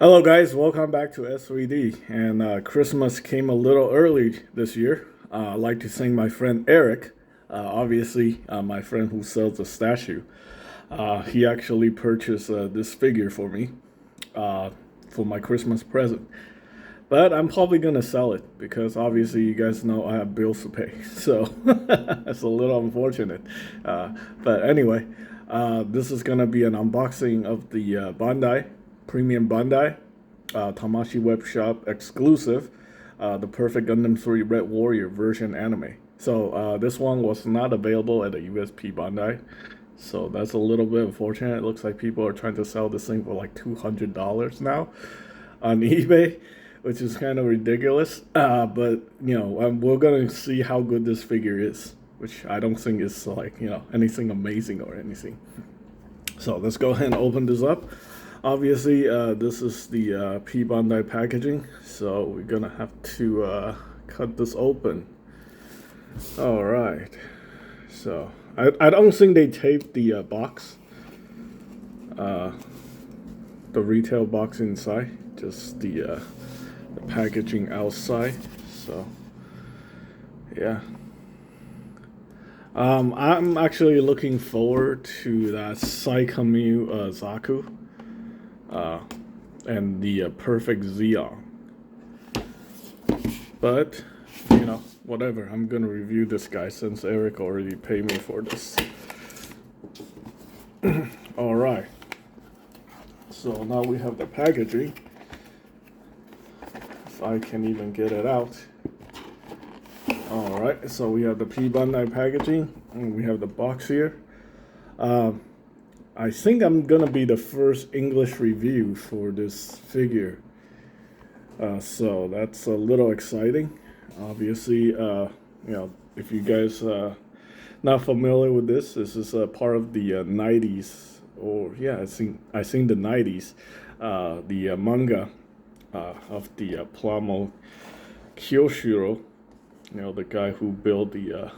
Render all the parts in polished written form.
Hello, guys. Welcome back to S3D. And Christmas came a little early this year. I'd like to thank my friend Eric, my friend who sells the statue. He actually purchased this figure for me for my Christmas present. But I'm probably going to sell it because obviously you guys know I have bills to pay. So it's a little unfortunate. But anyway, this is going to be an unboxing of the Bandai. Premium Bandai, Tamashi Web Shop exclusive, the Perfect Gundam 3 Red Warrior version anime. So this one was not available at the USP Bandai, so that's a little bit unfortunate. It looks like people are trying to sell this thing for like $200 now on eBay, which is kind of ridiculous. But you know, we're gonna see how good this figure is, which I don't think is like anything amazing or anything. So let's go ahead and open this up. Obviously, this is the P Bandai packaging, so we're gonna have to cut this open. All right. So I don't think they taped the box, the retail box inside, just the packaging outside. So yeah. I'm actually looking forward to that Saikamu Zaku. And the Perfect Zeon. But, whatever. I'm going to review this guy since Eric already paid me for this. Alright. So now we have the packaging. If I can even get it out. Alright, so we have the P Bandai packaging. And we have the box here. I think I'm gonna be the first English review for this figure, so that's a little exciting. Obviously, if you guys not familiar with this, this is a part of the 90s, or yeah, I think the 90s, the manga of the PLAMO Kyoshiro. The guy who built the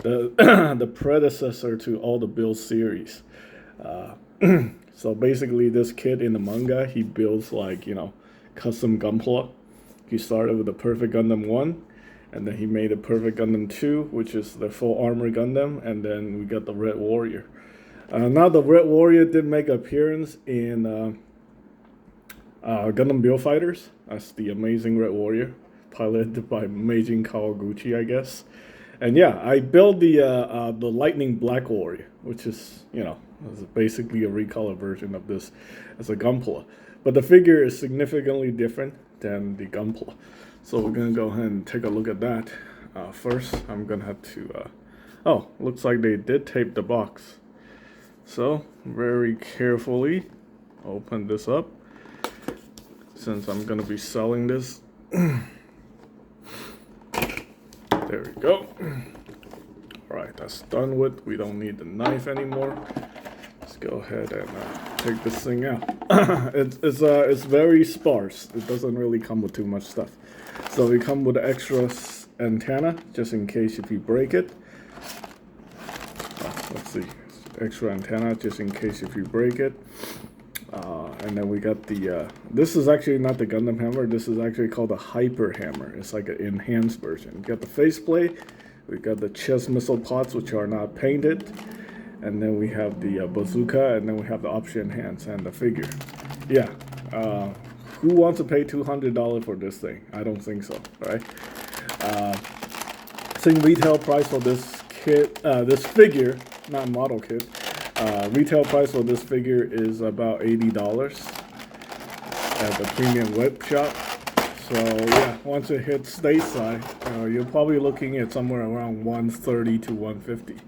the predecessor to all the Build series. So basically, this kid in the manga, he builds custom Gunpla. He started with the Perfect Gundam 1, and then he made a Perfect Gundam 2, which is the full armor Gundam, and then we got the Red Warrior. Now the Red Warrior did make an appearance in Gundam Build Fighters. That's the amazing Red Warrior, piloted by Meijin Kawaguchi, I guess. And yeah, I built the Lightning Black Warrior, which is is basically a recolor version of this as a Gunpla. But the figure is significantly different than the Gunpla. So we're gonna go ahead and take a look at that. First, I'm gonna have to. Oh, looks like they did tape the box. So very carefully open this up, since I'm gonna be selling this. There we go. Alright, that's done with. We don't need the knife anymore. Let's go ahead and take this thing out. It's very sparse. It doesn't really come with too much stuff. So we come with an extra antenna, just in case if you break it. Let's see. Extra antenna, just in case if you break it. And then we got the, this is actually not the Gundam hammer, this is actually called a Hyper Hammer. It's like an enhanced version. We got the faceplate, we got the chest missile pods, which are not painted, and then we have the bazooka, and then we have the option hands and the figure. Yeah, who wants to pay $200 for this thing? I don't think so, right? I think retail price for this kit, this figure, not model kit, retail price for this figure is about $80 at the premium web shop. So yeah, once it hits stateside, you're probably looking at somewhere around $130 to $150.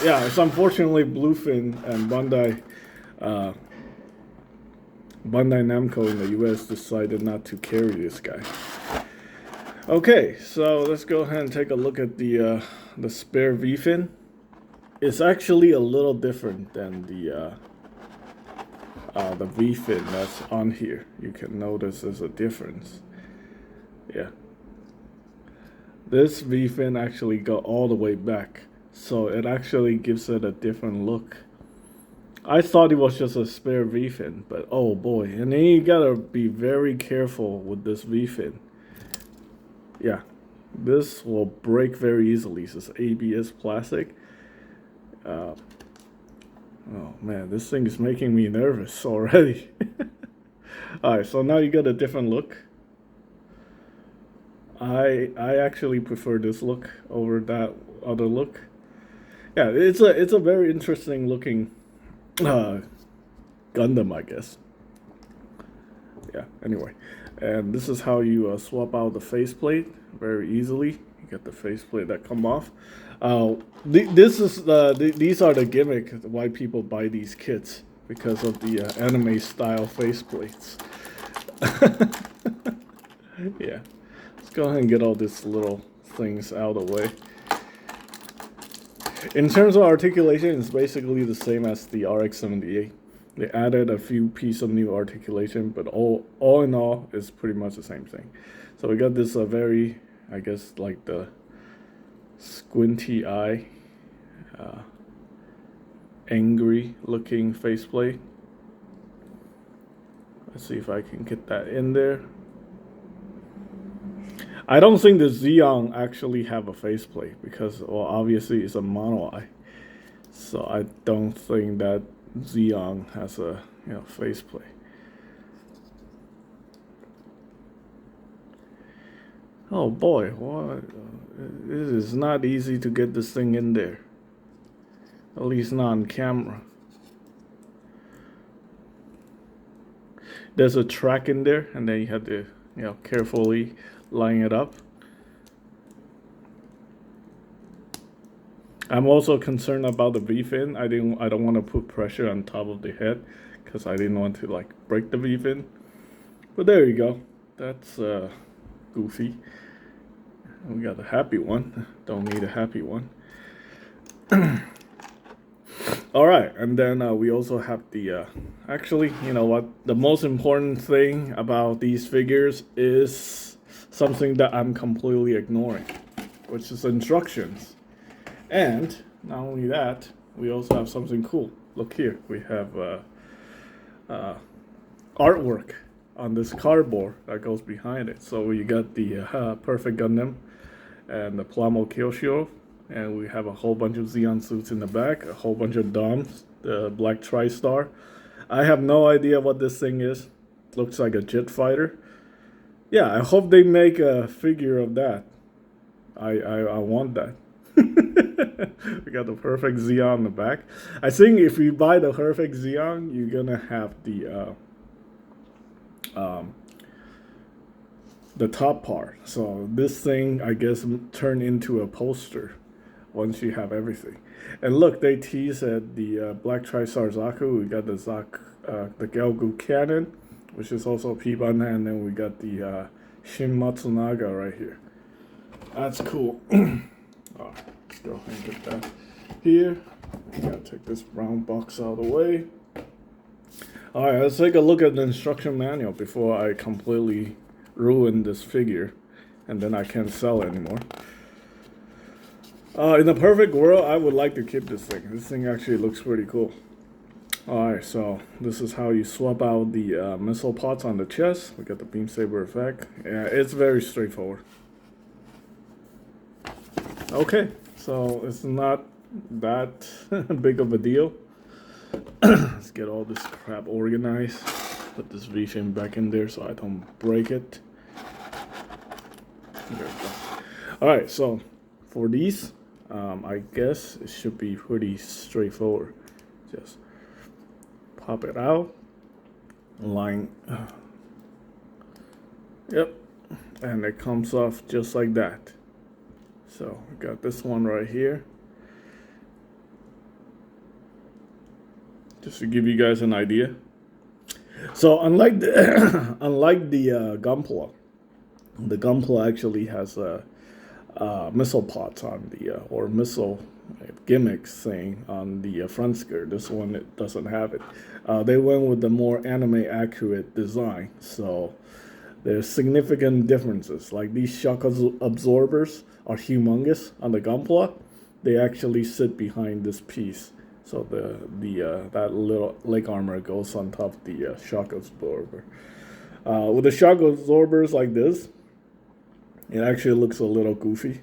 Yeah, it's unfortunately Bluefin and Bandai Namco in the US decided not to carry this guy. Okay, so let's go ahead and take a look at the spare V-fin. It's actually a little different than the V-fin that's on here. You can notice there's a difference. Yeah. This V-fin actually go all the way back, so it actually gives it a different look. I thought it was just a spare V-fin, but oh boy. And then you gotta be very careful with this V-fin. Yeah, this will break very easily. This is ABS plastic. Oh man, this thing is making me nervous already. Alright, so now you got a different look. I actually prefer this look over that other look. Yeah, it's a very interesting looking Gundam, I guess. Yeah, anyway. And this is how you swap out the faceplate very easily. You get the faceplate that come off. These are the gimmick why people buy these kits, because of the anime style faceplates. Yeah, let's go ahead and get all these little things out of the way. In terms of articulation, it's basically the same as the RX-78. They added a few pieces of new articulation, but all in all, it's pretty much the same thing. So we got this very, I guess, like the squinty eye, angry looking faceplate. Let's see if I can get that in there. I don't think the Xeon actually have a faceplate because, well, obviously it's a mono eye. So I don't think that Xeon has a faceplate. Oh boy, what? It is not easy to get this thing in there. At least not on camera. There's a track in there, and then you have to, carefully line it up. I'm also concerned about the V-fin. I don't want to put pressure on top of the head because I didn't want to like break the V-fin. But there you go. That's goofy. We got a happy one. Don't need a happy one. All right, and then we also have the. Actually, you know what? The most important thing about these figures is something that I'm completely ignoring, which is instructions. And not only that, we also have something cool. Look here, we have artwork on this cardboard that goes behind it. So you got the Perfect Gundam and the PLAMO Kyoshiro, and we have a whole bunch of Xeon suits in the back, a whole bunch of DOMs, the Black TriStar. I have no idea what this thing is. Looks like a jet fighter. Yeah, I hope they make a figure of that. I want that. We got the Perfect Xeon in the back. I think if you buy the Perfect Xeon, you're gonna have the top part. So this thing, I guess, turned into a poster once you have everything. And look, they tease at the Black TriStar Zaku. We got the Gelgu cannon, which is also P-Bun, and then we got the Shin Matsunaga right here. That's cool. Oh, let's go ahead and get that here. Gotta take this brown box out of the way. Alright, let's take a look at the instruction manual before I completely ruin this figure and then I can't sell it anymore. In the perfect world, I would like to keep this thing. This thing actually looks pretty cool. Alright, so this is how you swap out the missile pods on the chest. We got the beam saber effect. Yeah, it's very straightforward. Okay, so it's not that big of a deal. Let's get all this crap organized. Put this V-fin back in there so I don't break it. There we go. Alright, so for these, I guess it should be pretty straightforward. Just pop it out, line, yep, and it comes off just like that. So we got this one right here. Just to give you guys an idea. So unlike the Gunpla, the Gunpla actually has missile pods on the or missile gimmicks thing on the front skirt. This one, it doesn't have it. They went with the more anime accurate design, so there's significant differences. Like these shock absorbers are humongous on the Gunpla. They actually sit behind this piece, So that little leg armor goes on top of the shock absorber. With the shock absorbers like this, it actually looks a little goofy,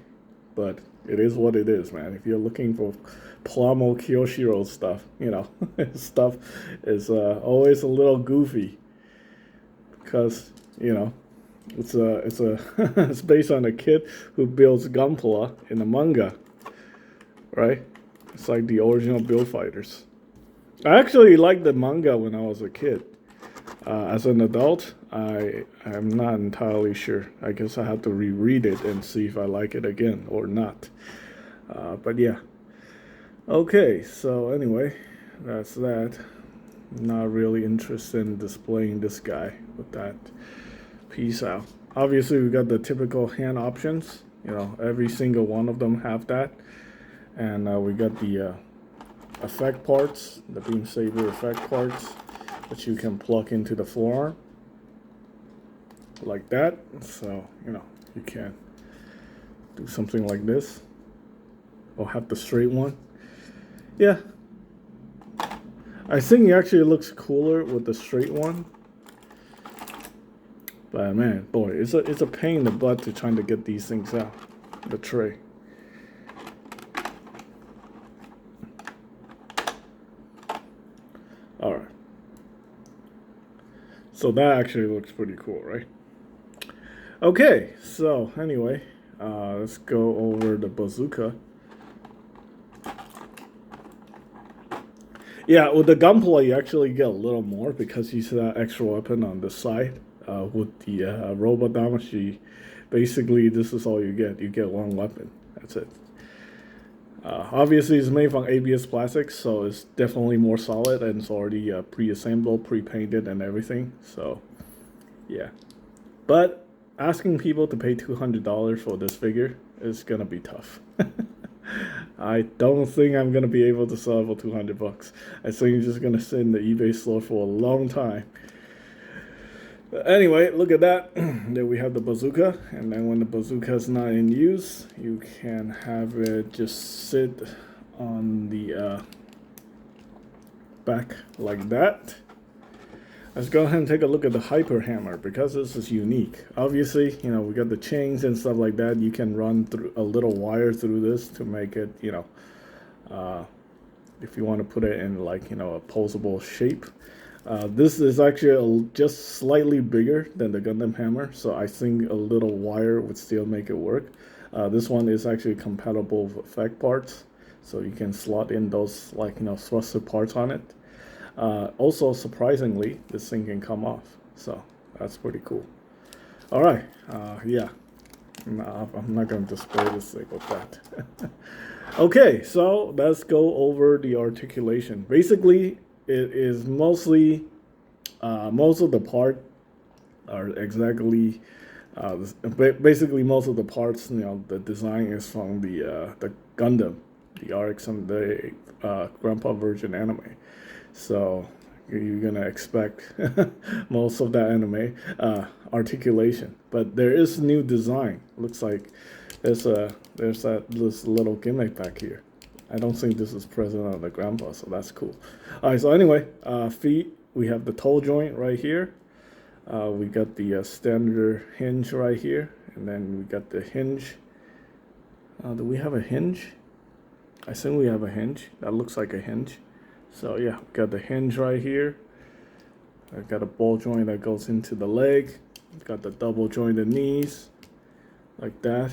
but it is what it is, man. If you're looking for PLAMO Kyoshiro stuff, stuff is always a little goofy because it's based on a kid who builds Gunpla in the manga, right? It's like the original Build Fighters. I actually liked the manga when I was a kid. As an adult, I'm not entirely sure. I guess I have to reread it and see if I like it again or not. But yeah. Okay, so anyway, that's that. Not really interested in displaying this guy with that. Peace out. Obviously, we got the typical hand options. Every single one of them have that. And we got the effect parts, the beam saber effect parts, which you can plug into the forearm like that. So you can do something like this or have the straight one. Yeah, I think it actually looks cooler with the straight one. But man, boy, it's a pain in the butt to trying to get these things out the tray. All right. So that actually looks pretty cool, right? Okay, so anyway, let's go over the bazooka. Yeah, with the gunpla, you actually get a little more because you see that extra weapon on the side. With the robot damashi, basically this is all you get. You get one weapon. That's it. Obviously, it's made from ABS plastics, so it's definitely more solid, and it's already pre-assembled, pre-painted, and everything. So, yeah. But asking people to pay $200 for this figure is gonna be tough. I don't think I'm gonna be able to sell it for $200. I think you're just gonna sit in the eBay store for a long time. But anyway, look at that. There we have the bazooka, and then when the bazooka is not in use, you can have it just sit on the back like that. Let's go ahead and take a look at the hyper hammer because this is unique. Obviously, we got the chains and stuff like that. You can run through a little wire through this to make it, if you want to put it in like, a posable shape. This is actually just slightly bigger than the Gundam hammer, so I think a little wire would still make it work. This one is actually compatible with effect parts, so you can slot in those thruster parts on it. Also, surprisingly, this thing can come off, so that's pretty cool. All right, yeah, I'm not going to display this thing with that. Okay, so let's go over the articulation. Basically, it is mostly, most of the part are exactly, basically most of the parts, the design is from the Gundam, the RX and the Grandpa version anime. So you're gonna expect most of that anime articulation, but there is new design. Looks like there's this little gimmick back here. I don't think this is present on the Grandpa, so that's cool. All right, so anyway, feet, we have the toe joint right here. We got the standard hinge right here, and then we got the hinge. Do we have a hinge? I think we have a hinge. That looks like a hinge. So yeah, we got the hinge right here. I got a ball joint that goes into the leg. Got the double jointed knees, like that.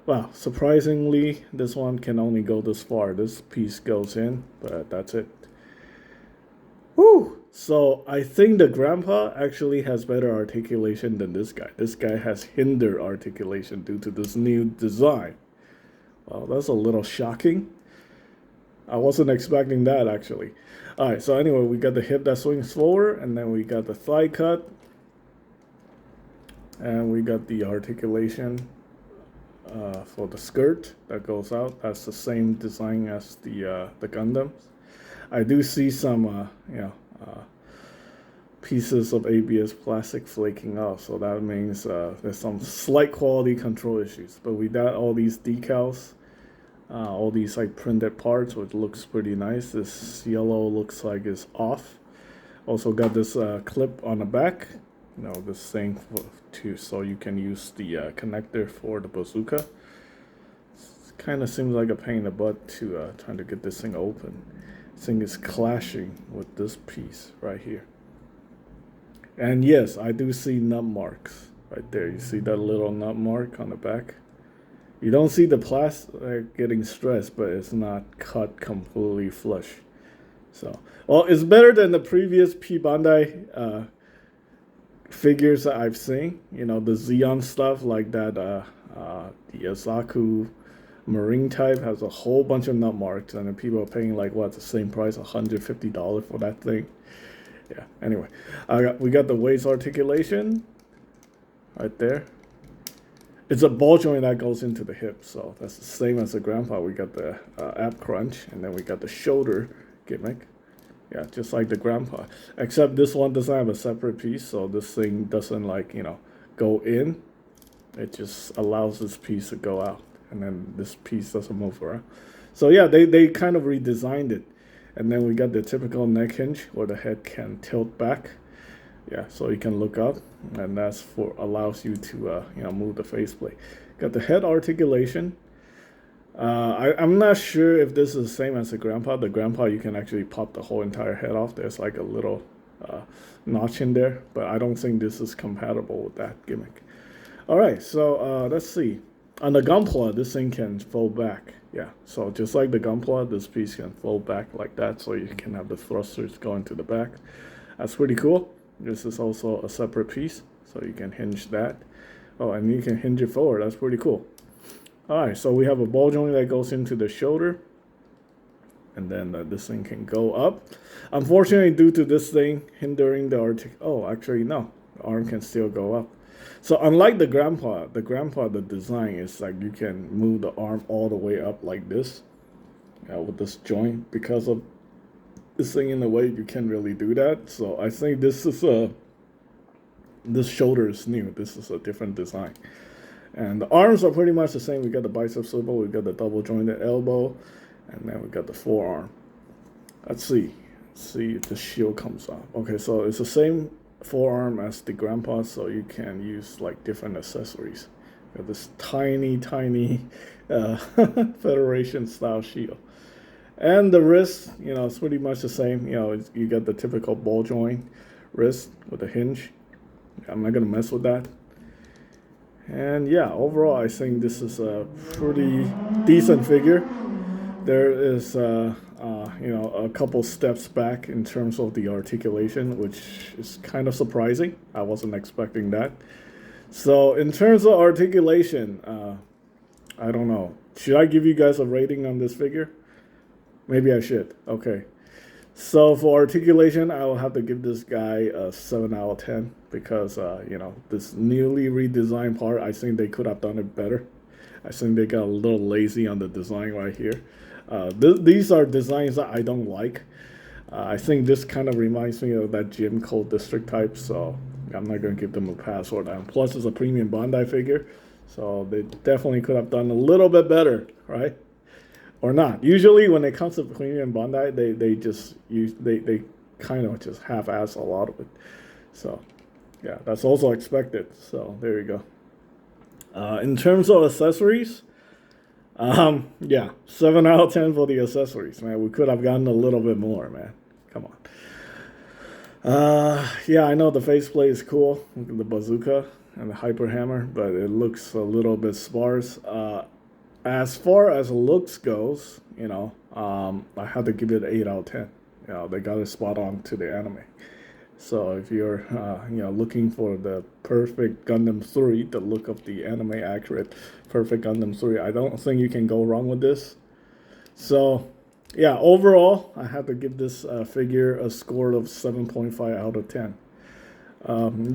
Wow, surprisingly, this one can only go this far. This piece goes in, but that's it. Woo! So I think the Grandpa actually has better articulation than this guy. This guy has hindered articulation due to this new design. Well, that's a little shocking. I wasn't expecting that, actually. All right, so anyway, we got the hip that swings forward, and then we got the thigh cut, and we got the articulation for the skirt that goes out. That's the same design as the Gundams. I do see some, pieces of ABS plastic flaking off, so that means there's some slight quality control issues. But we got all these decals all these like printed parts, which looks pretty nice. This yellow looks like it's off. Also got this clip on the back, this thing so you can use the connector for the bazooka. It kind of seems like a pain in the butt to trying to get this thing open. This thing is clashing with this piece right here. And yes, I do see nut marks right there. You see that little nut mark on the back? You don't see the plastic getting stressed, but it's not cut completely flush. So, well, it's better than the previous Bandai figures that I've seen. The Xeon stuff like that. The Yasaku Marine type has a whole bunch of nut marks, and then people are paying like the same price, $150 for that thing. Yeah. Anyway, we got the waist articulation right there. It's a ball joint that goes into the hip, so that's the same as the grandpa. We got the ab crunch, and then we got the shoulder gimmick. Yeah, just like the grandpa, except this one doesn't have a separate piece, so this thing doesn't go in. It just allows this piece to go out, and then this piece doesn't move around. So yeah, they kind of redesigned it. And then we got the typical neck hinge where the head can tilt back. Yeah, so you can look up, and that's allows you to move the faceplate. Got the head articulation. I'm not sure if this is the same as the grandpa. The grandpa, you can actually pop the whole entire head off. There's like a little notch in there, but I don't think this is compatible with that gimmick. All right, so let's see. On the Gunpla, this thing can fold back. Yeah, so just like the Gunpla, this piece can fold back like that, so you can have the thrusters going to the back. That's pretty cool. This is also a separate piece, so you can hinge that. Oh, and you can hinge it forward. That's pretty cool. All right, so we have a ball joint that goes into the shoulder, and then this thing can go up. Unfortunately, due to this thing hindering the actually no, the arm can still go up. So unlike the grandpa, the design is like you can move the arm all the way up like this, with this joint. Because of this thing in the way, you can't really do that. So I think this shoulder is new. This is a different design. And the arms are pretty much the same. We got the bicep swivel, we got the double jointed elbow, and then we got the forearm. Let's see if the shield comes off. Okay, so it's the same forearm as the grandpa, so you can use like different accessories. Got this tiny Federation style shield. And the wrist, it's pretty much the same. You got the typical ball joint wrist with a hinge. I'm not gonna mess with that. And yeah, overall, I think this is a pretty decent figure. There is, a couple steps back in terms of the articulation, which is kind of surprising. I wasn't expecting that. So in terms of articulation, I don't know. Should I give you guys a rating on this figure? Maybe I should. Okay. So for articulation, I will have to give this guy a 7 out of 10 because, this newly redesigned part, I think they could have done it better. I think they got a little lazy on the design right here. These are designs that I don't like. I think this kind of reminds me of that gym code district type, so I'm not going to give them a pass for that. Plus, it's a premium Bandai figure, so they definitely could have done a little bit better, right? Or not. Usually when it comes to premium Bandai, they kind of just half-ass a lot of it. So yeah, that's also expected. So there you go. In terms of accessories, 7 out of 10 for the accessories, man. We could have gotten a little bit more, man. Come on. Yeah, I know the faceplate is cool, the bazooka and the hyper hammer, but it looks a little bit sparse. As far as looks goes, I had to give it an 8 out of 10. They got it spot on to the anime. So if you're, looking for the perfect Gundam 3, the look of the anime accurate perfect Gundam 3, I don't think you can go wrong with this. So yeah, overall, I have to give this figure a score of 7.5 out of 10.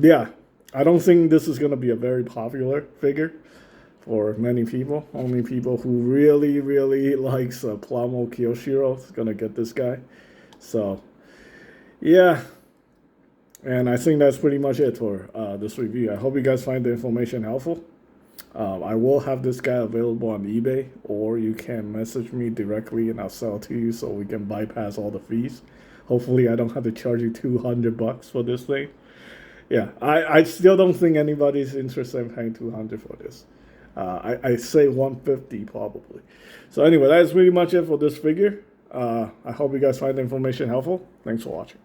Yeah, I don't think this is going to be a very popular figure for many people. Only people who really, really likes PLAMO Kyoshiro is going to get this guy. So yeah. And I think that's pretty much it for this review. I hope you guys find the information helpful. I will have this guy available on eBay, or you can message me directly and I'll sell it to you so we can bypass all the fees. Hopefully, I don't have to charge you $200 for this thing. Yeah, I still don't think anybody's interested in paying 200 for this. I say 150 probably. So anyway, that is pretty much it for this figure. I hope you guys find the information helpful. Thanks for watching.